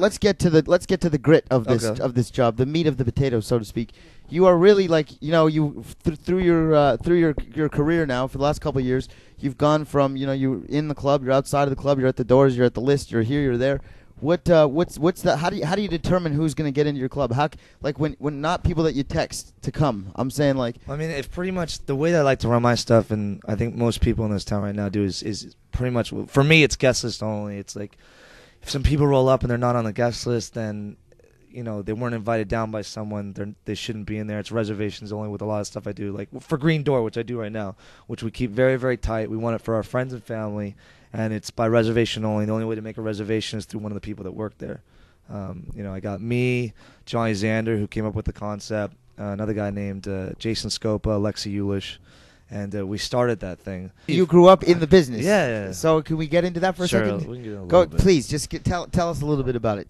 let's get to the grit of this job, the meat of the potato, so to speak. You are really like, you know, through your career now for the last couple of years, you've gone from, you know, you're in the club, you're outside of the club, you're at the doors, you're at the list, you're here, you're there. What's the how do you determine who's going to get into your club? How like when not people that you text to come? I'm saying like, I mean, it's pretty much the way that I like to run my stuff, and I think most people in this town right now do is pretty much, for me, it's guest list only. It's like if some people roll up and they're not on the guest list, then, you know, they weren't invited down by someone, they shouldn't be in there. It's reservations only with a lot of stuff I do, like for Green Door, which I do right now, which we keep very, very tight. We want it for our friends and family, and it's by reservation only. The only way to make a reservation is through one of the people that work there. You know, I got me, Johnny Zander, who came up with the concept, another guy named Jason Scopa, Alexi Ulish, and we started that thing. You grew up in the business. Yeah. So can we get into that for a second? Sure, we can get a little Go, bit. please, just tell us a little bit about it.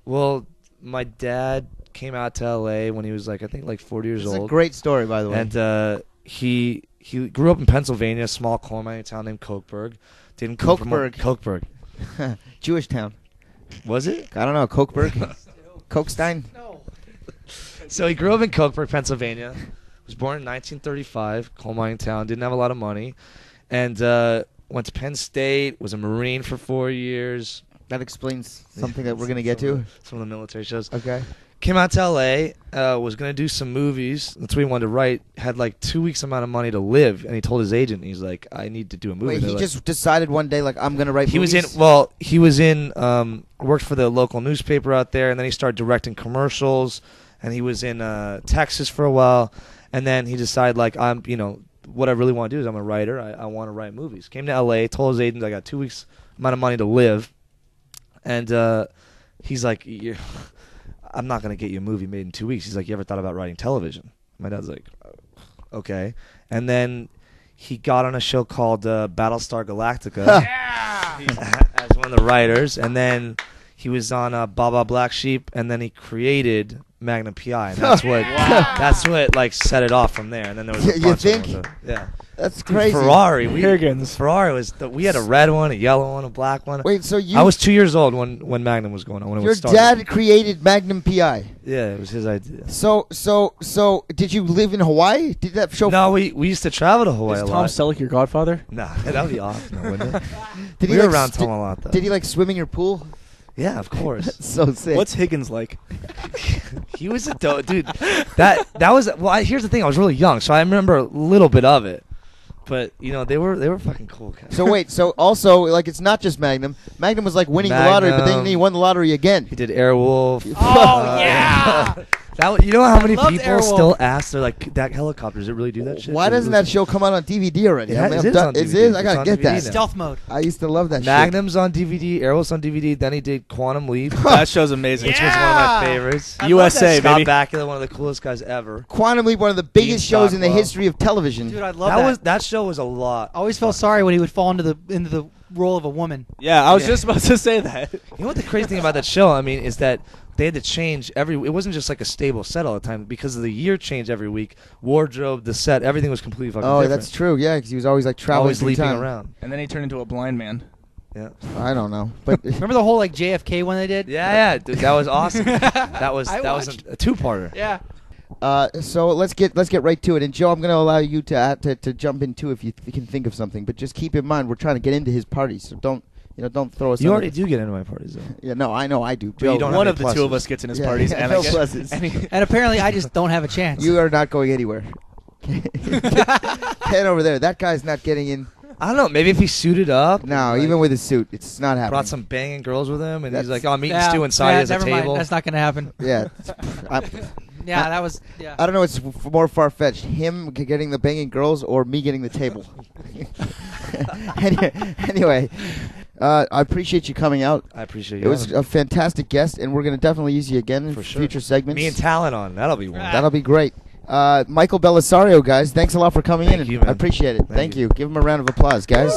Well, my dad came out to L.A. when he was like, I think like 40 years old. It's a great story, by the way. And he grew up in Pennsylvania, a small coal mining town named Kochberg. Kochberg. Jewish town. Was it? I don't know. Kochberg? Kochstein? No. So he grew up in Kochberg, Pennsylvania. Was born in 1935, coal mining town. Didn't have a lot of money. And went to Penn State, was a Marine for 4 years. That explains something that we're going to get to. Some of the military shows. Okay. Came out to L.A., was going to do some movies. That's what he wanted to write. Had like 2 weeks amount of money to live. And he told his agent, he's like, I need to do a movie. Wait, he just decided one day, like, I'm going to write movies? He was in, worked for the local newspaper out there, and then he started directing commercials. And he was in Texas for a while. And then he decided, like, you know, what I really want to do is I'm a writer. I want to write movies. Came to L.A., told his agent I got 2 weeks amount of money to live. And he's like, I'm not going to get you a movie made in 2 weeks. He's like, you ever thought about writing television? My dad's like, okay. And then he got on a show called Battlestar Galactica as one of the writers. And then he was on Baba Black Sheep, and then he created Magnum PI. And that's what like set it off from there. And then there was a bunch think? of them. Yeah. That's crazy. Ferrari was we had a red one, a yellow one, a black one. Wait, so I was 2 years old when Magnum was going on. When your dad created Magnum PI. Yeah, it was his idea. So did you live in Hawaii? Did that show? No, we used to travel to Hawaii. Is a Tom lot. Selleck your godfather? Nah, that would be awesome, wouldn't it? Did we he were like around Tom a lot though. Did he like swim in your pool? Yeah, of course. So sick. What's Higgins like? He was a dope dude. That was here's the thing. I was really young, so I remember a little bit of it. But you know, they were fucking cool guys. So wait, so also like it's not just Magnum. Magnum was like winning the lottery, but then he won the lottery again. He did Airwolf. Oh yeah. You know how many loved people Airwolf. still ask? They're like, that helicopter, does it really do that shit? Why doesn't that show come out on DVD already? It I mean, is I'm done- on it DVD. is? I It's gotta on get DVD that. now. Stealth mode. I used to love that Magnum's on DVD, Airwolf's on DVD, then he did Quantum Leap, That show's amazing. which was one of my favorites. I love USA, that. Scott baby. Bakula, one of the coolest guys ever. shit. Quantum Leap, one of the biggest Beanstalk shows in the Club. history of television. Dude, I love That show was a lot. I always felt sorry when he would fall into the role of a woman. Yeah, I was just about to say that. You know what the crazy thing about that show, I mean, is that they had to change it wasn't just like a stable set all the time because of the year change every week. Wardrobe, the set, everything was completely fucking different. That's true. Yeah, because he was always like traveling Always through leaping time. around. And then he turned into a blind man. Yeah. I don't know, but Remember the whole like JFK one they did? Yeah, dude, that was awesome. that was I was watched. a two-parter. Yeah. so let's get right to it. And Joe, I'm going to allow you to jump in too if you can think of something. But just keep in mind we're trying to get into his parties, so don't throw us. You under already the- do get into my parties though. Yeah, no, I know I do. But you don't have One any of the two of pluses. us gets in his Yeah, parties, yeah, and no I guess pluses. And apparently I just don't have a chance. You are not going anywhere. Ken over there, that guy's not getting in. I don't know. Maybe if he suited up. No, like, even with his suit, it's not happening. brought some banging girls with him, and he's That's- like, "Oh, I'm eating stew inside as a never mind. table." That's not going to happen. Yeah, Yeah, that was. Yeah. I don't know. It's more far fetched. Him getting the banging girls or me getting the table. Anyway, I appreciate you coming out. I appreciate It you. was a fantastic guest, and we're going to definitely use you again in For sure. future segments. Me and Talon on. That'll be one. Right. That'll be great. Micheal Bellsario, guys, thanks a lot for coming Thank in. you, man. I appreciate it. Thank Thank you. Give him a round of applause, guys.